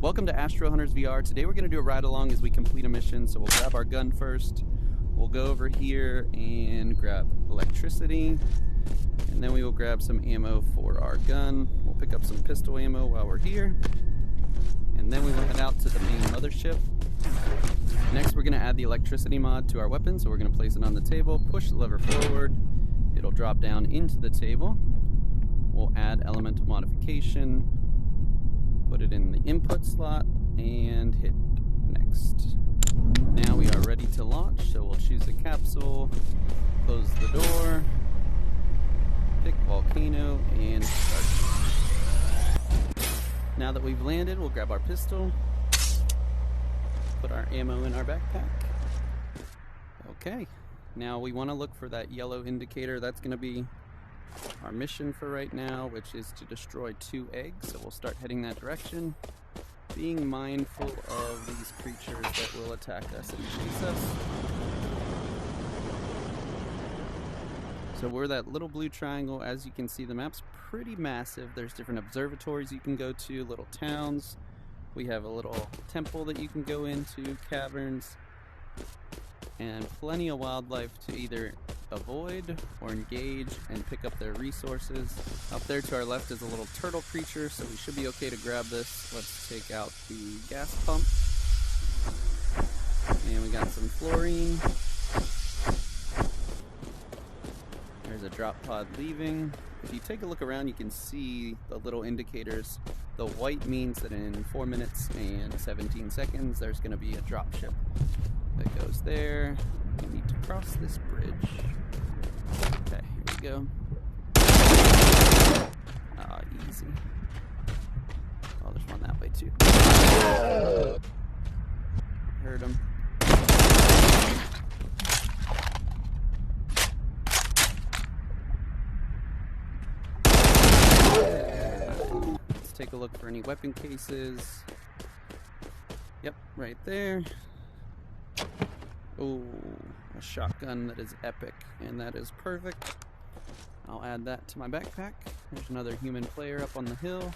Welcome to Astro Hunters VR. Today we're going to do a ride along as we complete a mission. So we'll grab our gun first. We'll go over here and grab electricity. And then we will grab some ammo for our gun. We'll pick up some pistol ammo while we're here. And then we will head out to the main mothership. Next we're going to add the electricity mod to our weapon. So we're going to place it on the table, push the lever forward. It'll drop down into the table. We'll add elemental modification. Put it in the input slot and hit next. Now we are ready to launch, so we'll choose a capsule, close the door, pick volcano, and start. Now that we've landed, we'll grab our pistol, put our ammo in our backpack. Okay, now we want to look for that yellow indicator. That's going to be our mission for right now, which is to destroy 2 eggs, so we'll start heading that direction, being mindful of these creatures that will attack us and chase us. So we're that little blue triangle. As you can see, the map's pretty massive. There's different observatories you can go to, little towns. We have a little temple that you can go into, caverns, and plenty of wildlife to either avoid or engage and pick up their resources. Up there to our left is a little turtle creature, so we should be okay to grab this. Let's take out the gas pump. And we got some fluorine. There's a drop pod leaving. If you take a look around, you can see the little indicators. The white means that in 4 minutes and 17 seconds there's going to be a drop ship that goes there. We need to cross this bridge. Okay, here we go. Ah, easy. Oh, there's one that way too. Heard him. Let's take a look for any weapon cases. Yep, right there. Oh, a shotgun that is epic, and that is perfect. I'll add that to my backpack. There's another human player up on the hill.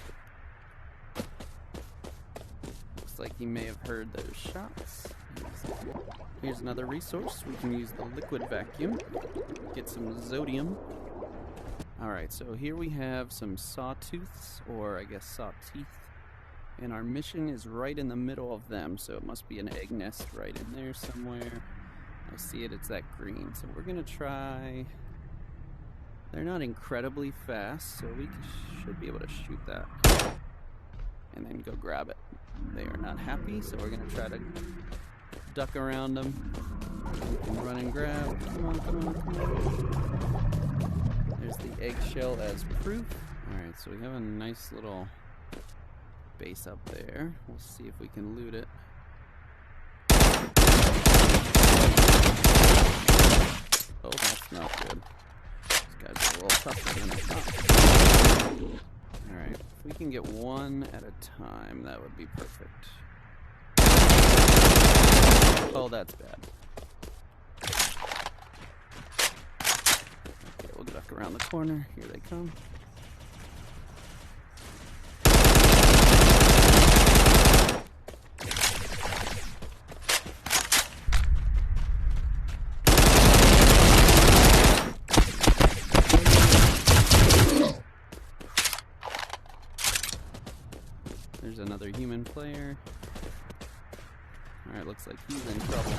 Looks like he may have heard those shots. Here's another resource. We can use the liquid vacuum. Get some zodium. Alright, so here we have some sawtooths, or I guess saw teeth. And our mission is right in the middle of them, so it must be an egg nest right in there somewhere. I see it, it's that green. So we're gonna try... They're not incredibly fast, so we should be able to shoot that. And then go grab it. They are not happy, so we're gonna try to duck around them. And run and grab. Come on, come on, come on. There's the eggshell as proof. Alright, so we have a nice little base up there. We'll see if we can loot it. Oh, that's not good. These guys are a little tougher than I thought. Alright, if we can get one at a time, that would be perfect. Oh, that's bad. Okay, we'll duck around the corner. Here they come. There's another human player. Alright, looks like he's in trouble.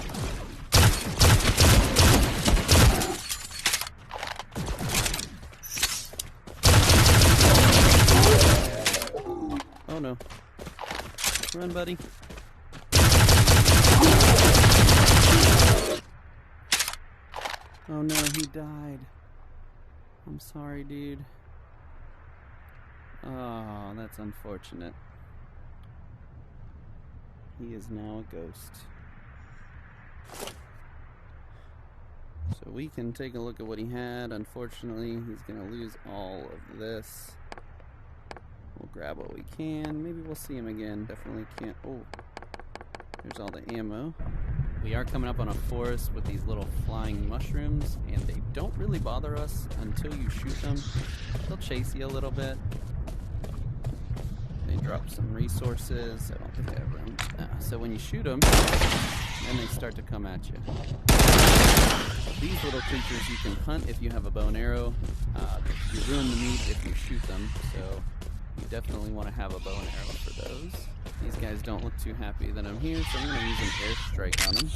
Oh no. Run, buddy. Oh no, he died. I'm sorry, dude. Oh, that's unfortunate. He is now a ghost. So we can take a look at what he had. Unfortunately, he's going to lose all of this. We'll grab what we can. Maybe we'll see him again. Definitely can't. Oh, there's all the ammo. We are coming up on a forest with these little flying mushrooms, and they don't really bother us until you shoot them. They'll chase you a little bit. They drop some resources. I don't think I have room. So when you shoot them, then they start to come at you. These little creatures you can hunt if you have a bow and arrow. You ruin the meat if you shoot them, so you definitely want to have a bow and arrow for those. These guys don't look too happy that I'm here, so I'm going to use an airstrike on them.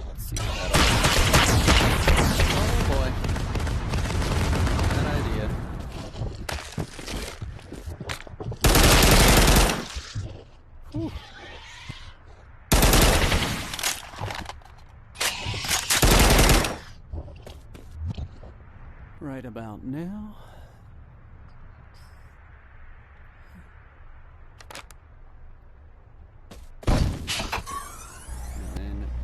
Let's see what that Oh boy. Bad idea. Whew. Right about now.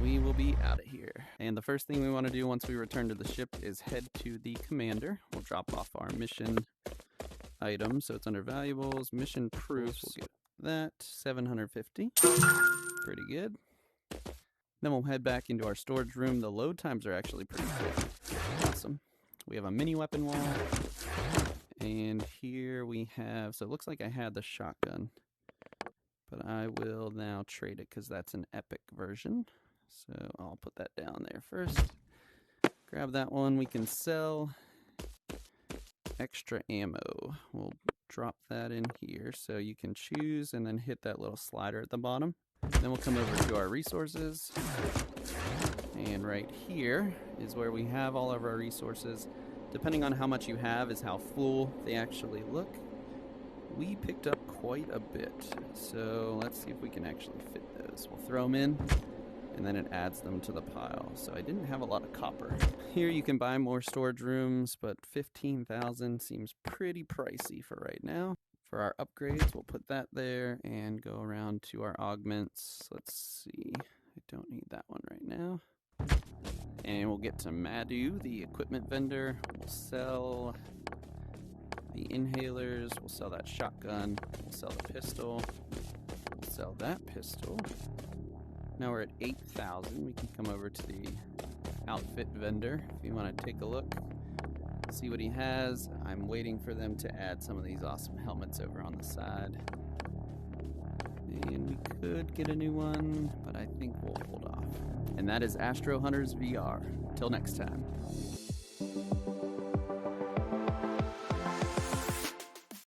We will be out of here. And the first thing we want to do once we return to the ship is head to the commander. We'll drop off our mission item. So it's under valuables, mission proofs. We'll get that, 750. Pretty good. Then we'll head back into our storage room. The load times are actually pretty quick. Awesome. We have a mini weapon wall. And here we have, so it looks like I had the shotgun. But I will now trade it because that's an epic version. So I'll put that down there first. Grab that one. We can sell extra ammo. We'll drop that in here so you can choose and then hit that little slider at the bottom. Then we'll come over to our resources. And right here is where we have all of our resources. Depending on how much you have is how full they actually look. We picked up quite a bit. So let's see if we can actually fit those. We'll throw them in. And then it adds them to the pile. So I didn't have a lot of copper. Here you can buy more storage rooms, but 15,000 seems pretty pricey for right now. For our upgrades, we'll put that there and go around to our augments. Let's see, I don't need that one right now. And we'll get to Madhu, the equipment vendor. We'll sell the inhalers, we'll sell that shotgun, we'll sell the pistol, we'll sell that pistol. Now we're at 8,000. We can come over to the outfit vendor if you want to take a look, see what he has. I'm waiting for them to add some of these awesome helmets over on the side. And we could get a new one, but I think we'll hold off. And that is Astro Hunters VR. Till next time.